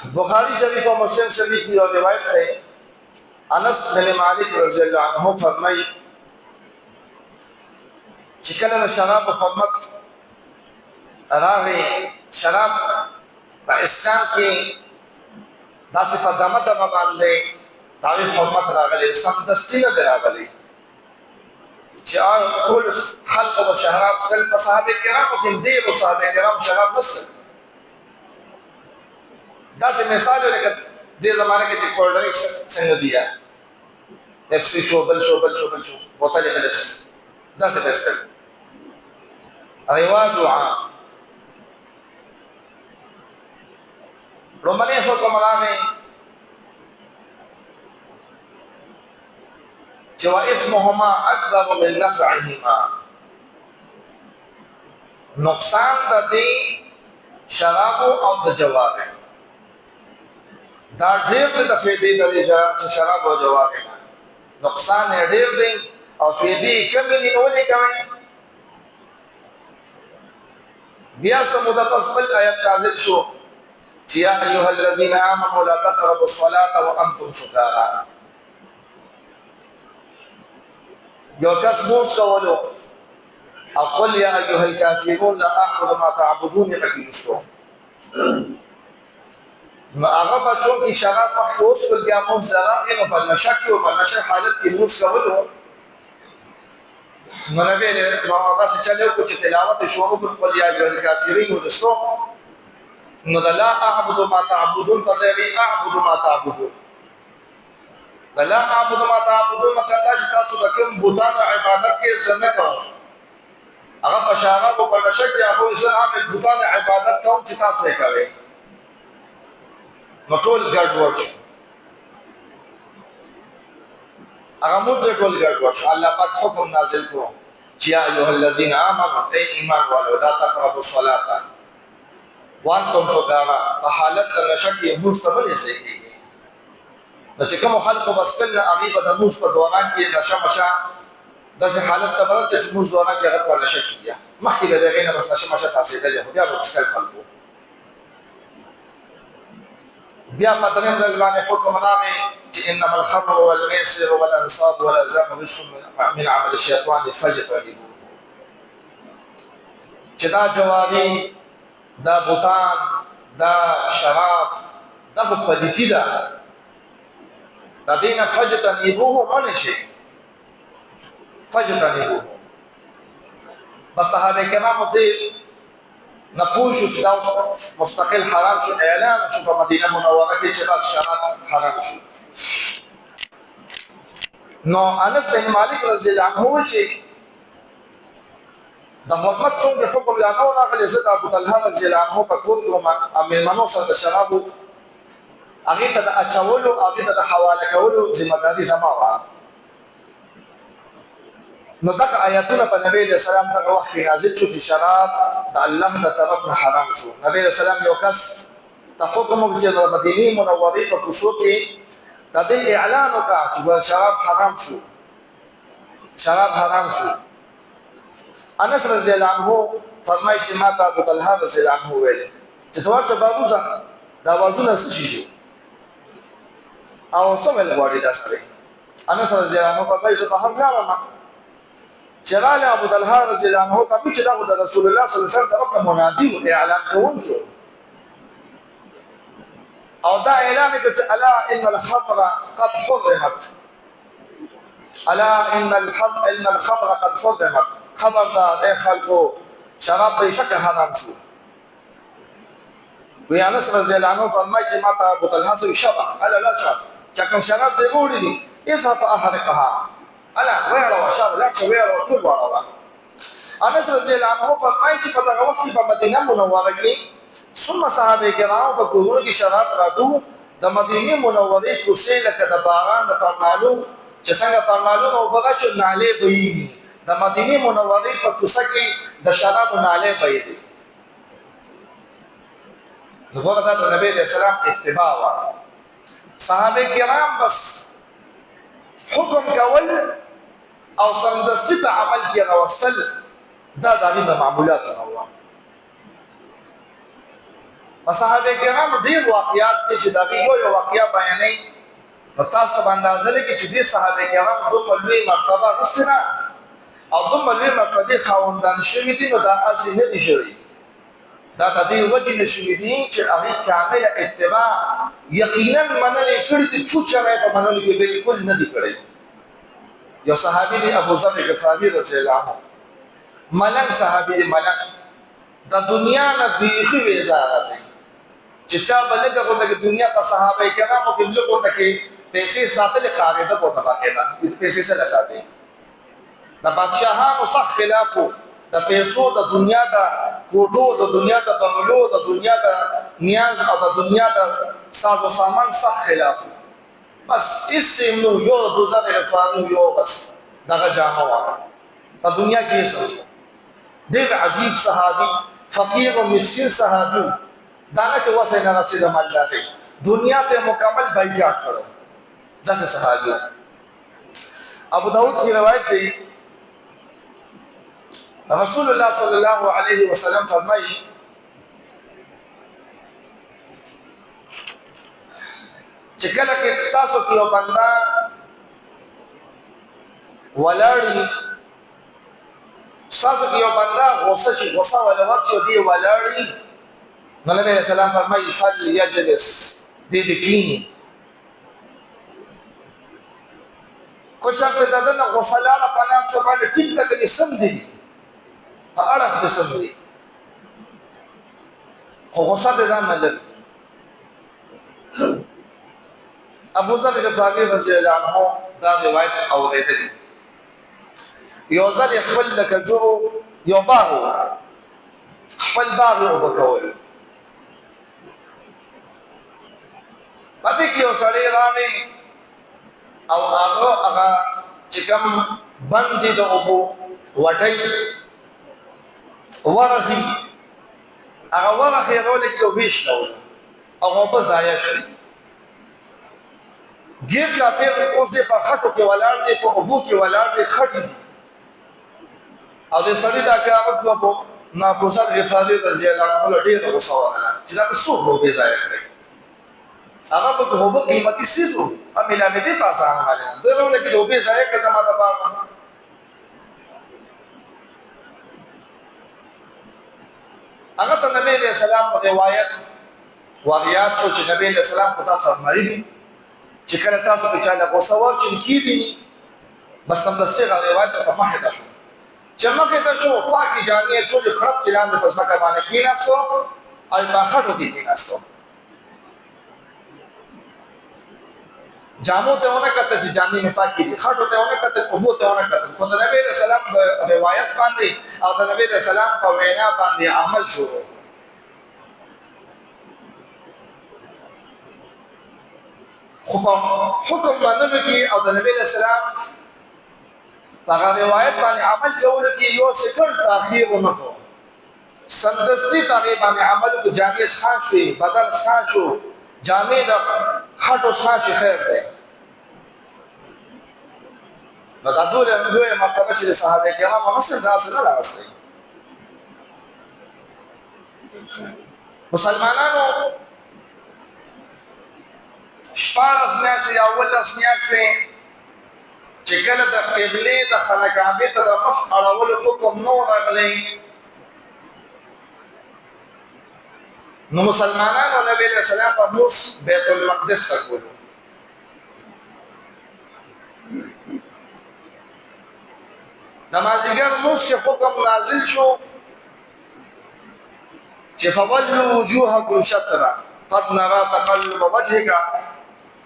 बुखारी शरीफ और मुस्लिम शरीफ की और रिवायत है, अनस बिन मालिक रज़ियल्लाहु अन्हु फरमाई कि कल शराब हरमत रागे शराब इस्लाम की दास पदमत बांधे दावी हरमत रागले समदस्ती न रागले कुल खल्क व शराब कल सहाबे किराम लेकिन दे वो सहाबे किराम शराब नस्ल दास मिसाल लेकर दे जमाने के कोल्ड ड्रिंक्स संग दिया पेप्सी शो बल शो बल शो बल शो बोतल बलस दास बस कर रिवाज आम रोमने हुक्मराने जवा इसमुहुमा अकबर मिन नफ़अहिमा नुकसान दी शराबो और जवाब दा ढेर दफेदी दरेजा शराब और जवाब नुकसान है ढेर दिन और फेदी कम दिन ओले कमें बिया समुदा तस्बल आयत नाज़िल शो या अय्युहल्लज़ीना आमनू ला तक़रबुस सलाता व अंतुम सुकारा यो कसमोस का बोलो अक़ुल या अय्युहल काफ़िरून ला अअबुदु मा तअबुदून की मुस्तो अगर बच्चों की शराब महफूज कर दिया मुझ जरा इन पर नशा की और नशा हालत की मुझ का बोलो नबी ने मादा से चले कुछ तिलावत शुरू कर क़ुल या अय्युहल काफ़िरून मुस्तो ला अअबुदु मा तअबुदून फज़री अअबुदु मा तअबुदून ला अअबुदु मा तअबुदून मतलब तासु कम बुतान इबादत के जन्नत का अगर पशारा को नशा किया हो इसे आप बुतान इबादत कौन चिता से करे नटोल गड़बड़ अगर मुझे टोल गड़बड़ अल्लाह पाक हुक्म नाज़िल को या अय्युहल्लज़ीना आमनू ए ईमान वालों ला तक़रबुस सलाता वान तुम सुकारा हालत नशा की मुस्तबल से की न चिकम खल्क बस कल अभी बदमूस पर दौरान की नशा मशा दस हालत तबरत से मुस दौरान की अगर पर नशा किया मखी बदगे न बस नशा मशा तासे दे हो गया बस कल खल्को बिया मदन जलवा ने हुक्म में इन्नमल खम्र वल मैसिर वल अंसाब वल अज़लाम रिज्सुम मिन अमल शैतान फजतनिबू चदा जवाबी दा बुतान दा शराब दा पलिती दा दीन फजतनिबूहु मनशे फजतनिबूहु बस सहाबे किराम दे नफूश दा मुस्तकिल हराम शो ऐलान शो मदीना मुनव्वरा के चबा शराब हराम शो नो अनस बिन मालिक रज़ियल्लाहु अन्हु चे द हरमत चों के हुक्म या नौ रागले से अबू तलहा रज़ियल्लाहु अन्हु पर कोर को अमीर मनो सर शराब आगे तक अच्छा बोलो आगे तक हवाले का बोलो जिम्मेदारी जमावा नदक आयतुना पर नबी अलैहि सलाम तक वक्त नाज़िल छो कि शराब ता अल्लाह दा तरफ न हराम शो नबी अलैहि सलाम यो कस ता हुक्म के मदीना मुनव्वरी पर कुशो के तदे इलान का कि शराब हराम शो अनस रज़ियल्लाहु अन्हु फरमाई कि माता अबू तलहा रज़ियल्लाहु अन्हु वेले कि तोर से बाबू जा दा बाजू न सची او سمل غواړي دا سره انس رضی الله عنه فرمایي چې په هم راما چرال ابو طلحه رضی الله عنه ته چې دا د رسول الله صلی الله علیه وسلم طرف منادي او اعلان کوونکی او دا اعلان کوي چې الا ان الخمر قد حرمت الا ان الخمر قد حرمت خبر دا خلکو شراب په شک حرام شو وی انس رضی الله عنه فرمایي چې ماته ابو طلحه سره شبه الا لا شبه چکم شراب دی وړي دي ایسا په احرقها الا ویړو شاب لا څه ویړو ټول وړو انس رضی الله عنه فرمایي چې په هغه وخت په مدینه منوره کې ثم صحابه کرام په کورونو کې شراب راتو د مدینه منوره کوسه لکه د باغان د پرنالو چې څنګه پرنالو نو بغاش ناله وي د مدینه منوره په کوسه کې د شراب ناله وي دي دغه د نبی رسول الله اتباع وا صحابه کرام بس حکم کول او سمدستی په عمل کې راوستل دا دغه معمولات الله صحابه کرام ډیر واقعیات دي چې دا یو واقعیا بیانې نو تاسو ته اندازه لګی چې دي صحابه کرام دوه لوی مرتبه رسنه او دوه لوی مرتبه خاوندان شوي دي نو دا اصلي نه دي شوي دا د دې وجه نشوي دي چې هغه کامل اتباع یقینا منل کړي دي چې په منل کې بالکل نه دي کړی یو صحابي دی ابو ذر غفاری رضی الله عنه ملنګ صحابي دی ملنګ د دنیا نه بیخي وزاره دی چې چا بلګه کو د دنیا په صحابه کرامو کې لږ ورته کې پیسې ساتل قاعده په تبا کې دا پیسې سره ساتي د بادشاہانو صح خلافو د پیسو د دنیا د کوټو د دنیا د بنگلو د دنیا د نیاز او د دنیا د ساز او سامان صح خلافو بس اسمو یو دوزه غفارو یو بس دغه جامه واره په دنیا کې څه ډېر عجیب صحابي فقیر او مسکین صحابي دانا چې واسه نه رسید مالداري دنیا ته مکمل بایکاټ کړو ځکه صحابي ابو داود کی روایت دی رسول الله صلی الله علیه وسلم فرمایي چې کله کې تاسو کې یو بندا ولاړی تاسو کې یو بندا غوسه شي غوسه ولا ورشي دی ولاړی نبی علیہ السلام فرمایي فلیجلس دی بکینی کو چاته ددن غوسه لاله پناه سره باندې ټیک کړي سم دي اړه د سم دي خو غوسه د ځان نه لګ ابو ذر غفاری رضی الله عنه دا روایت اوریدلی یو ځل خپل د کجورو یو باغ خپل باغ وبکول پدې کې یو سړی راغی او هغه چې کوم باندې د اوبو وټي ورغی هغه ورغی غوړي کې ویش کول هغه په ځای شي ګیر چاته اوس دې په خټو کې ولاړ دي په اوبو کې ولاړ دي خټي او دې سړی دا کرامت په نابوزر غفاری رضی الله عنه ډېر غوسه وکړه چې دا څو به ځای کړی هغه په هغه قیمتي سيزو امیلا مې دې پاسه باندې درونه کې دوبه ځای کې زما د پاره هغه ته نبی عليه السلام په روایت واقعات چې نبی عليه السلام خدا فرمایي چې کله تاسو په چا له غوسه ورچې کیږي بس هم د سیغه روایت په مخه ده شو چې مخه ده شو پاکي جامې ټول خراب چلان د پسما کا باندې کیناستو او په خاطر دې کیناستو جامو ته ونه کته چې جامې نه پاکي دي خاطر ته ونه کته او مو ته ونه کته خو د نبی رسول الله روایت باندې او د نبی رسول الله په وینا باندې عمل شروع خو حکم باندې کې او د نبی رسول الله هغه روایت باندې عمل کول کې یو سکند تاخير ونکړو سندستي هغه باندې عمل کو جامع ښه شي بدل ښه شو جامع د خټو ښه شي خیر دی نو دا دوی مرتبه چې صحابه کرام مسل داسې نه راغستي مسلمانانو شپارس میاشتې یا ولس میاشتې چې کله د قبلې د خانقاهې ته د مخ اړولو حکم نو راغلی نو مسلمانانو نبی علیہ السلام په موس بیت المقدس ته کولو د مازدیګر موس کې حکم نازل شو چې فولوا وجوهکم شطرا قد نرى تقلب وجهك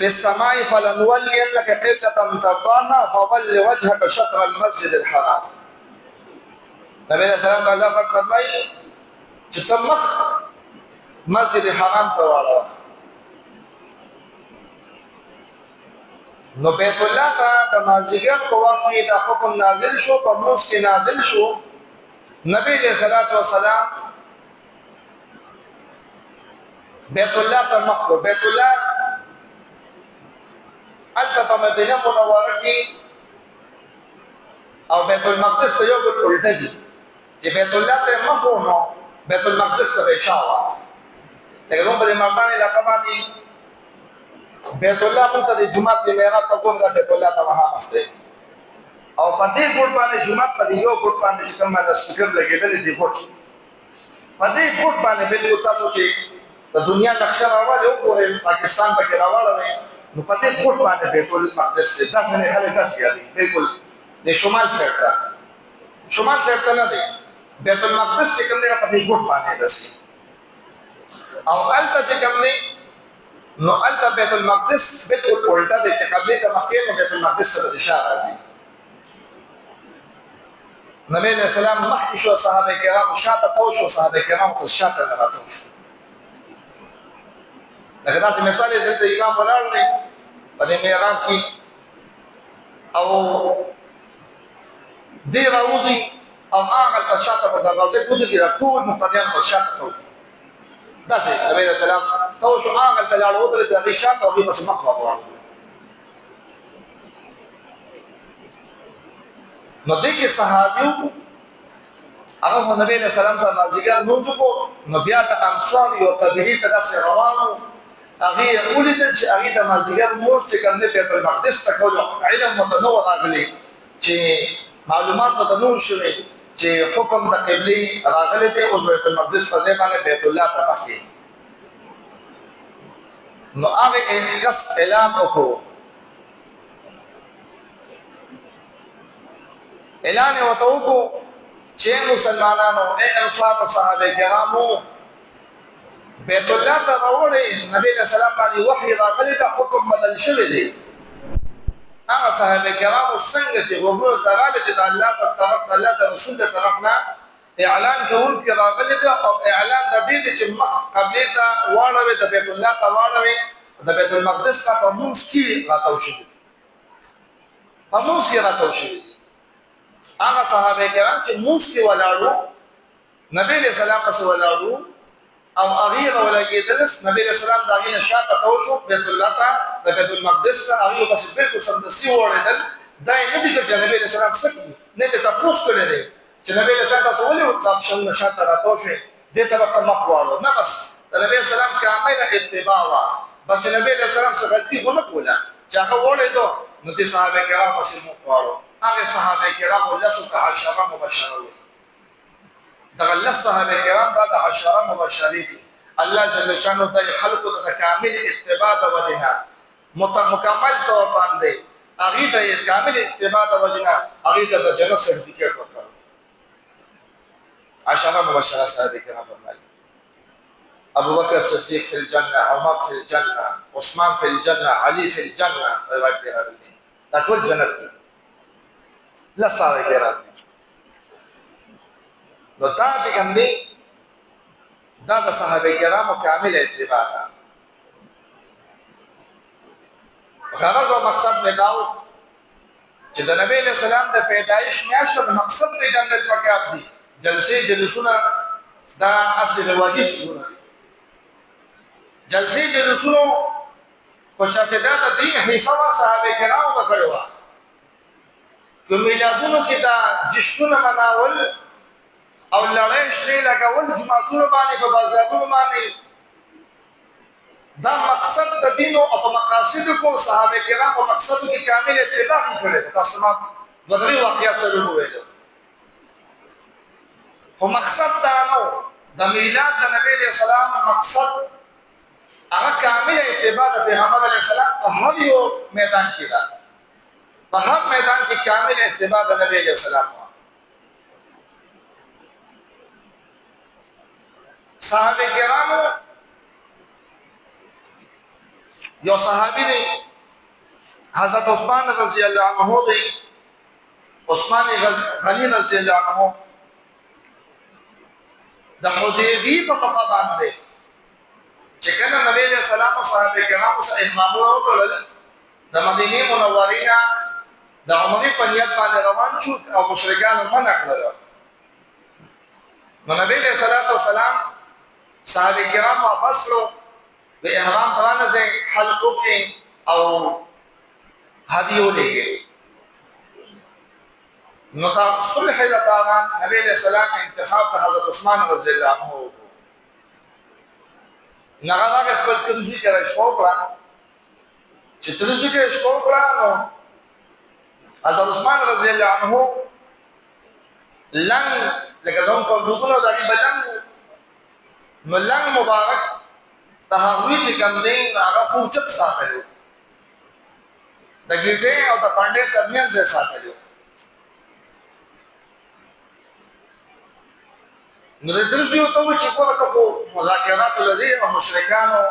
في السماء فلنولينك قبلة ترضاها فول وجهك شطر المسجد الحرام نبی علیہ السلام الله فرمایي چې تمخ مسجد حرام ته واړه نو بیت الله ته د مازیګر په وخت کې دا حکم نازل شو په موس کې نازل شو نبی علیہ الصلوۃ والسلام بیت الله ته مخ بیت الله البته په مدینه منوره کې او بیت المقدس ته یو بل الټه دي چې بیت الله ته مخ نو بیت المقدس ته اشاره لکه زموږ په دې مردان علاقه باندې بیت الله مونږ ته د جومات د معراج ته ګورم دا بیت الله ته مخامخ دی او په دې ګوټ باندې جومات په یو ګوټ باندې چې کوم د سپیکر لګېدلی دی ګوټ په دې ګوټ باندې بالکل تاسو چې د دنیا نقشه راوړئ وګورئ پاکستان پکې راوړئ نو په دې ګوټ باندې بیت المقدس دی داسې نه خلک داسې یادي بالکل د شمال سایډ ته شمال سایډ ته نه دی بیت المقدس چې کوم دی په دې ګوټ باندې داسې او هلته چې کوم دی نو هلته بیت المقدس بالکل الټا دی چې قبلې ته مخکې نو بیت المقدس ته د شا راځي نبی علیہ السلام مخکې شو صحابه کرام شاته تو شو صحابه کرام پس شاته نه راته شو لکه داسې مثال یې دلته امام ولاړ دی په دې محراب کې او دی راوځي او هغه په شاته په دروازې ودرېږي ټول مقتدیان په شاته تو داسې نبی علیہ السلام تو شو هغه ته لاړ ودرېد د هغې شاته او هغې پسې مخ راوړل نو دې کې صحابیو هغه خو نبی علیہ السلام سره مازدیګر لمونځ وکړو نو بیا د انصار یو قبیلې ته داسې روان وو هغې ولیدل چې هغې د مازدیګر لمونځ چې کوم دی بیت المقدس ته کولو علم ورته نه و راغلی چې معلومات ورته نه و شوي چې حکم د قبلې راغلی دی اوس بیت المقدس په ځای باندې بیت الله ته مخکې نو هغې کس اعلان وکړو اعلان یې ورته وکړو چې مسلمانانو اے انصار صحابه کرامو بیت الله ته راوړئ نبی علیہ السلام باندې وحی راغلی دا حکم بدل شوی دی هغه صحابه کرامو څنګه چې وګورو ته راغلی چې د الله په طرف د الله د رسول د طرف نه اعلان کوونکی راغلی دی او اعلان د دې چې مخ قبلې ته واړوي د بیت الله ته واړوي د بیت المقدس ته په مونځ کې راتاو شوي په مونځ کې راتاو شوي هغه صحابه کرام چې موږ کې ولاړو نبی علیہ السلام پس ولاړو او هغه ولګېدل نبی علیہ السلام دا غینه شاته تو شو بیت الله ته د بیت المقدس ته هغه پس بالکل سمدسي وړل دا نه دي چې نبی علیہ السلام سکي نه ته تاسو کړی دی چې نبی علیہ السلام تاسو ولې وځم شنه شاته راټو شي دې ته په مخ واړو نه بس نبی علیہ السلام کامله اتباع وا بس نبی علیہ السلام څه غلطي ونه کوله چې هغه وړې دو نو دې صحابه کرام پس مخ واړو هغه صحابه کرام لسو ته عشره مبشره وي دغه لس صحابه کرام دا د عشره مبشرین دي الله جل شانه د خلقو د کامل اتباع د وجهه مکمل طور باندې هغه د کامل اتباع د وجهه هغه د جنت سرټیفیکټ ورکړ عشره مبشره صحابه کرام فرمایي ابو بکر صدیق فی الجنه عمر فی الجنه عثمان فی الجنه علی فی الجنه روایت دی دا ټول جنت دي لساره کرام نو دا چې کوم دی دا د صحابه کرامو کامل اتباع ده غرض او مقصد مې داو چې د نبی له سلام د پیدایش میاشت د مقصد په جنت پکې دي جلسې جلسونه دا اصل رواجی سونه جلسې جلسونو کو چاته دا د دین حساب صحابه کرامو وکړو که میلادونو کې دا جشنونه مناول او لړۍ شلې لګول جماعتونو باندې په بازارونو باندې دا مقصد د دین او په مقاصد کو صحابه کرام په مقصد کې کامل اتباع کړي تاسو ما بدري واقعیا سره وویل خو مقصد دا نو د میلاد د نبی له سلام مقصد هغه کامل اتباع د پیغمبر علیه السلام په هر یو میدان کې ده په هر میدان کې کامل اتباع د نبی علیہ السلام صحابه کرامو یو صحابي دی حضرت عثمان رضی الله عنه دی عثمان غنی رضی الله عنه د حدیبی په موقع باندې چې کله نبی علیہ السلام او صحابه کرامو سره احرامونه وکړل د مدینه منورې نه د عمرې په نیت باندې روان شو او مشرکانو منع کړل نو نبی علیہ السلام صحابه کرام واپس کړو د احرام پرانه سے حلقو کې او هدیو لګي نو دا صلح لپاره نبی علیہ السلام انتخاب د حضرت عثمان رضی الله عنه هغه خپل ترجی کې شو کړه چې ترجی کې شو کړه نو حضرت عثمان رضی الله عنه لنګ لکه څنګه په دغه دغه بلنګ نو لنګ مبارک د هغوی چې کوم دی هغه خو چپ ساتلو د ګیټې او د پاندې ترمنځ ځای ساتلو نو د درجو ته چې کومه کو مذاکرات لذي او مشرکانو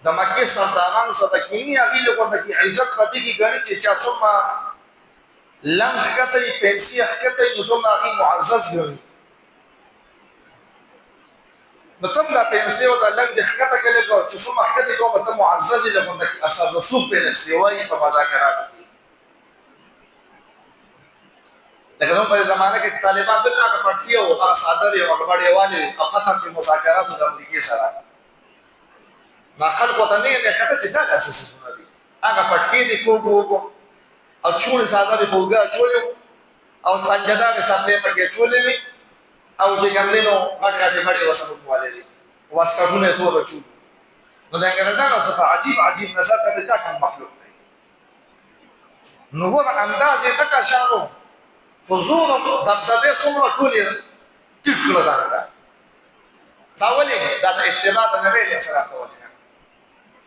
د مکه سردارانو سره کینی هغه له کومه عزت پدې کې غني چې چا څومره لنګ کته پنسي خکته نو دومره هغه معزز ګڼي نو تم دا پنسي او دا لنګ د خکته کې له چې څومره خکته کومه ته معزز له کومه اصل رسوب په لسیوي په مذاکرات لکه په زمانه کې طالبان بل هغه پټکی او هغه صادر یو غړي والي په قطر کې مذاکرات د امریکای سره ما خلکو ته نه کته چې دا اساسونه دي هغه پټکی دي کوو او چول صادر په وګا چول او پنجدا کې ساتلې پکې چولې او چې ګندنو هغه باندې وسمو والي دي واسکټونه ټول چول نو دا انګريزانو څخه عجیب نظر ته تا کوم مخلوق دی نو هو اندازې تک شانو حضور دبدبه څومره ټولې ټیټ کړل دا ولې دا اتباع د نبی سره راوځي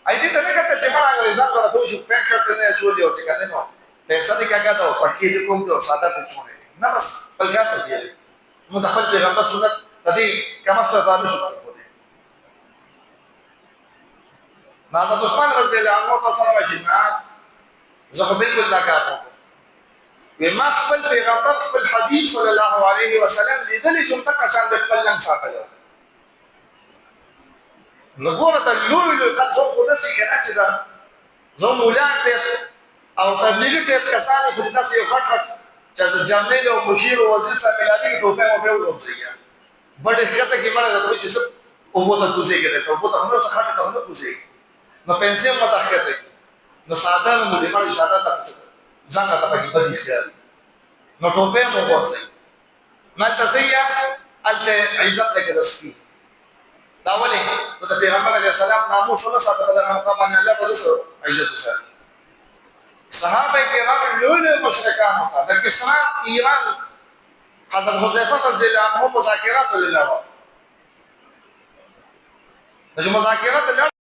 اې دې ته نه کته چې ما انګريزان سره دوی چې پنځه چټ نه جوړ یو چې کنه نو پیسې دې کاګه دا پټکی دې کوم دا ساده ته چونه نه بس بلګا ته دی نو د خپل پیغمبر سنت د دې کومه څه باندې شو حضرت عثمان رضی الله عنه فرمایي چې ما زه بالکل دا کار وما خپل پیغمبر خپل حبیب صلی الله علیه وسلم لیدل چې تک شان د خپل لنګ ساتل نو ګوره د لوی خلکو په داسې کې چې دا زه مولا ته او تبلیغ ته کسانې په داسې یو غټ چې د جنرال او مشیر او وزیر سره ملابي ټوپه مو په ورځي بډې ښکته کې مړه د چې سب او مو ته کوزي کې ته او ته نو څه خاطر ته نو کوزي نو پنسه متحققه نو ساده مو دې مړ ساده ته څنګه ته په بدی خیال نو ټوپه مو ورځي ما تسیا ال عزت کې رسکی دا ولې د پیغمبر علیه السلام ناموس له ساته بدل مقام الله په څه عزت سره صحابه کرام لولو مشرکان ہوتا د کسرا ایران حضرت حذیفه رضی الله عنه مذاکرات لله د مذاکرات